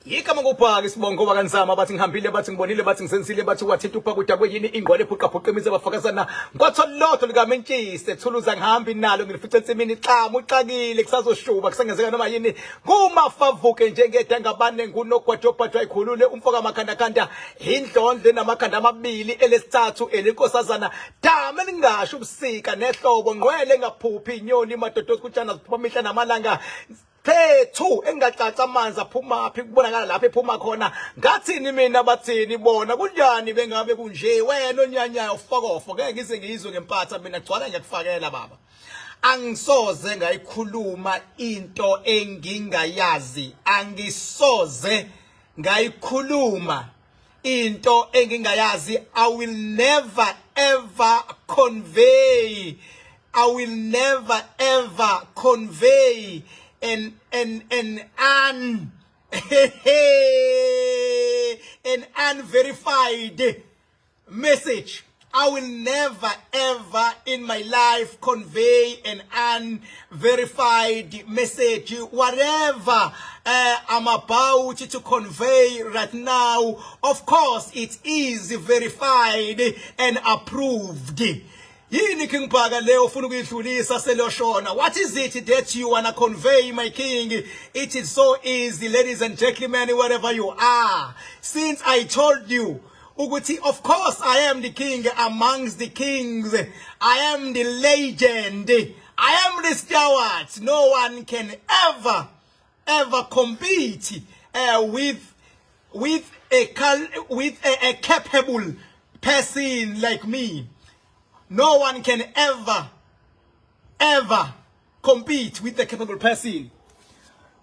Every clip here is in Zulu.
Yikama ngophaka isibongo bakansama bathi ngihambile bathi ngibonile bathi ngisensile bathi wathitha uphakutha kweyini ingwale phuqaphuqimize bafakazana ngwatholodo likamentshise thuluza ngihambi nalo ngilifice entsimini xama uxakile kusazoshuba kusengezeka noma yini kumafavuke njengedangabane ngunogwadobhadwa ikhulule umfoka makhanda indlondle namakhanda amabili elesithathu elinkosazana dame ningasho ubusika nehlobo ngqwele ngaphuphi inyoni madodo kutshana ziphuma mihla namalanga Phethu engacaca amanzi aphuma phi kubonakala lapha ephuma khona ngathini mina bathini bona kunjani bengabe kunje wena onyanyayo ufokofo ngeke ngize ngizwe ngempatha mina gcwala ngiyakufakela baba angisoze ngayikhuluma into engingayazi angisoze ngayikhuluma into engingayazi I will never ever convey an unverified message. I will never ever in my life convey an unverified message. Whatever I'm about to convey right now, of course it is verified and approved. Yini King Paga leo ufuna ukuyidlulisa seloshona. What is it that you wanna convey, my king? It is so easy, ladies and gentlemen, wherever you are. Since I told you, Uguti, of course I am the king amongst the kings. I am the legend. I am the stalwart. No one can ever compete with a capable person like me. No one can ever compete with a capable person.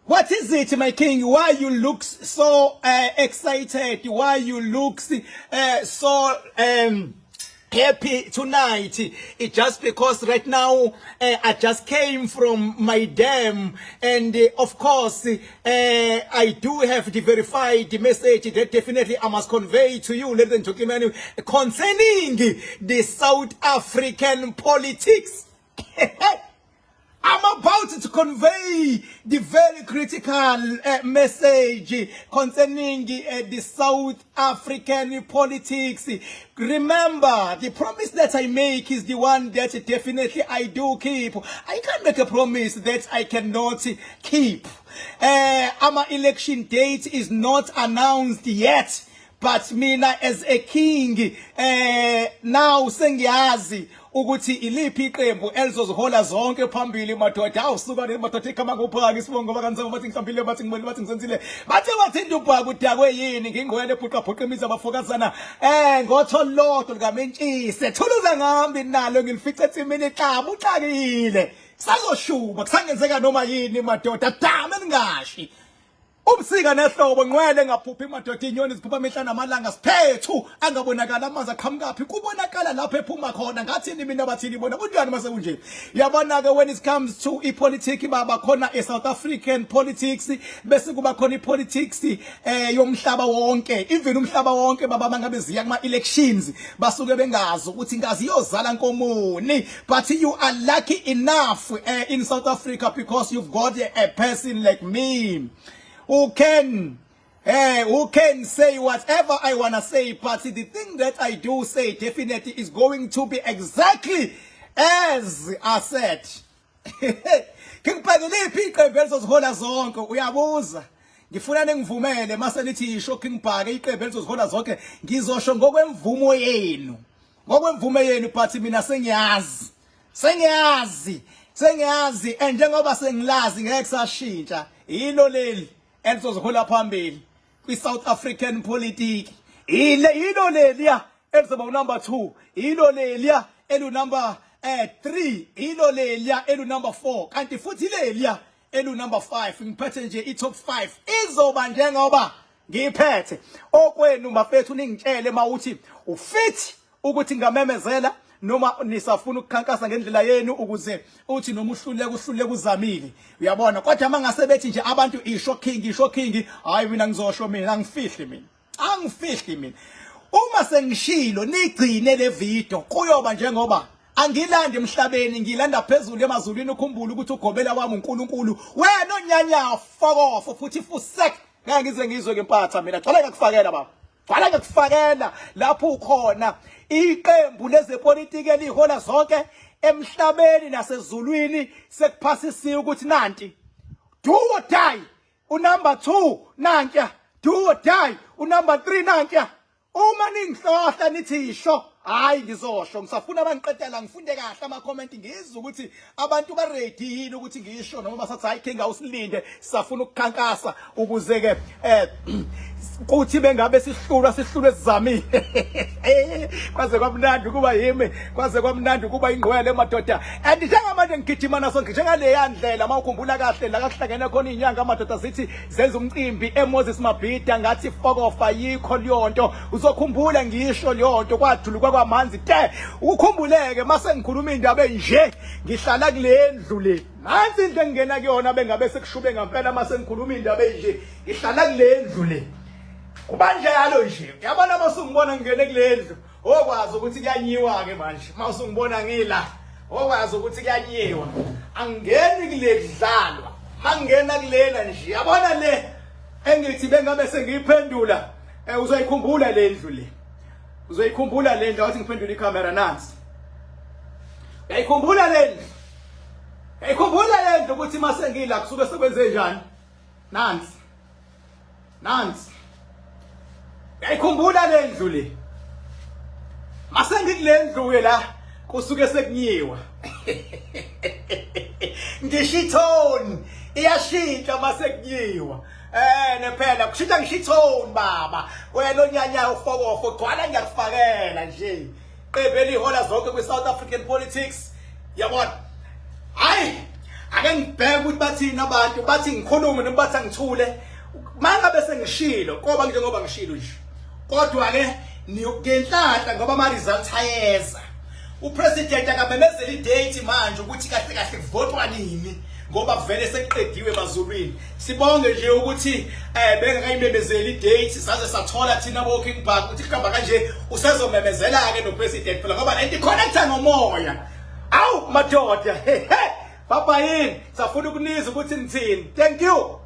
What is it, my king? Why you look so excited? Why you look so happy tonight? It's just because right now I just came from my dam, and of course I do have the verified message that definitely I must convey to you, ladies and gentlemen, concerning the South African politics. I'm about to convey the very critical message concerning the South African politics. Remember, the promise that I make is the one that definitely I do keep. I can't make a promise that I cannot keep. Our election date is not announced yet. But mina as a king, now sengiyazi ukuthi iliphi iqembu elizozihola zonke phambili madoda awusuka nemadoda ekhama ngophaka isibongo bakansama bathi ngihambile bathi ngibonile bathi ngisenzile bathi wathi ubhaka udakwe yini ngingwele phuqaphuqimiza abafokazana ngotholodo likamentshise thuluza ngihambi nalo ngilifice entsimini xaba uxakile kusazoshuba kusangenzeka noma yini madoda dame ningashi ubusika nehlobo ngqwele ngaphuphi madoda inyoni ziphupha mihla namalanga siphethu angabonakala amanzi aqhamukaphi kubonakala lapho ephuma khona ngathini mina bathini bona kunjani mase kunje yabona ke when it comes to ipolitiki baba khona eSouth African politics bese kuba khona ipolitics yomhlaba wonke even umhlaba wonke baba mangabe ziya kuma elections basuke bengazi ukuthi ngazi iyozala nkomoni but you are lucky enough in South Africa because you've got a person like me who can say whatever I want to say, but the thing that I do say definitely is going to be exactly as I said. Ngiphakeliphi iqembu elizozihola zonke uyabuza ngifuna ningivumele mase lithi isho King iqembu elizozihola zonke ngizosho ngokwemvumo yenu but mina sengiyazi and njengoba sengilazi ngeke sashintsha yilo leli elizozihola phambili kwi-South African politics yilo leliya elizoba number 2 yilo leliya number 3 yilo leliya number 4 kanti futhi leliya number 5 ngiphethe nje i-top 5 izoba njengoba ngiphethe okwenu mafethu ningitshele mawuthi ufit ukuthi ngamemezela noma nisafuna ukukhankasa ngendlela yenu ukuze uthi noma uhlule kuzamile uyabona kodwa mangase bethi nje abantu isho king hayi mina ngizosho mina angifihli mina uma sengishilo nigcine le video kuyoba njengoba angilandi emhlabeni ngilanda phezulu emazulwini ukhumbula ukuthi ugobela wami uNkulunkulu wena onyanya fokofo futhi fusek ngeke ngize ngizwe ke impatha mina gcwala ngakufakela baba gcwala ngakufakela lapho ukhona iqembu lezepolitiki elihola zonke emhlabeni nasezulwini sekuphasisiwe ukuthi nanti do or die unumber 2 nantsha do or die unumber 3 nantsha uma ningihlohla nithi isho hayi ngizosho ngisafuna abangiqedela ngifunde kahle ama comment ngizwe ukuthi abantu ba ready yini ukuthi ngisho noma basathi hayi khe ngawusilinde sisafuna ukukhankasa ukuze ke kuthi bengabe sihlulwa esizamile kwaze kwamnandi kuba yimi kwaze kwamnandi kuba ingqwele emadoda and njengamanje ngigijima naso njengale yandlela mawukhumbula kahle la kahlangene khona inyanga amadoda zithi zenza umcimbi eMoses Mabhida ngathi fokofa yikho liyonto uzokhumbula ngisho liyonto kwadulukwa kwamanzi te ukukhumbuleke mase ngikhuluma indaba enje ngihlala kule ndlu le nansi into engena kuyona bengabe sekushube ngempela mase ngikhuluma indaba enje ngihlala kule ndlu le kuba njalo nje yabona masungibona ngene kule ndlu okwazi ukuthi kuyanyiwa ke manje masungibona ngila okwazi ukuthi kuyanyiwa angeni kule dlalwa mangena kulena nje yabona le engithi bengabe sengiyiphendula uzoyikhumbula le ndlu le uzoyikhumbula le ndlu wathi ngiphendula ikamera nansi uyayikhumbula le ndlu uyayikhumbula le ndlu ukuthi mase ngila kusuke sekwenze njani nansi uyayikhumbula le ndlu le mase ngikule ndlu la kusuke sekunyiwa ngishithoni iyashintsha mase kunyiwa nephela kushintsha ngishithoni baba wena onyanya ufokofo gcwala ngiyakufakela nje qebe lihola zonke kwi South African politics yabona hayi ake ngibheke ukuthi bathini abantu bathi ngikhulume noma bathi ngithule mangabe sengishilo ngoba njengoba ngishilo nje kodwa ke ngenhlanhla ngoba ama results ayeza upresident akamemezela idate manje ukuthi kahle kahle kuvotwa nini ngoba vele sekuqediwe emazulwini sibonge nje ukuthi bengakayimemezeli idate saze sathola thina walking back ukuthi kuhamba kanje usezomemezela ke nopresident phela ngoba lento connecta nomoya awu madoda baba yini safuna ukunizwa ukuthi nithini thank you.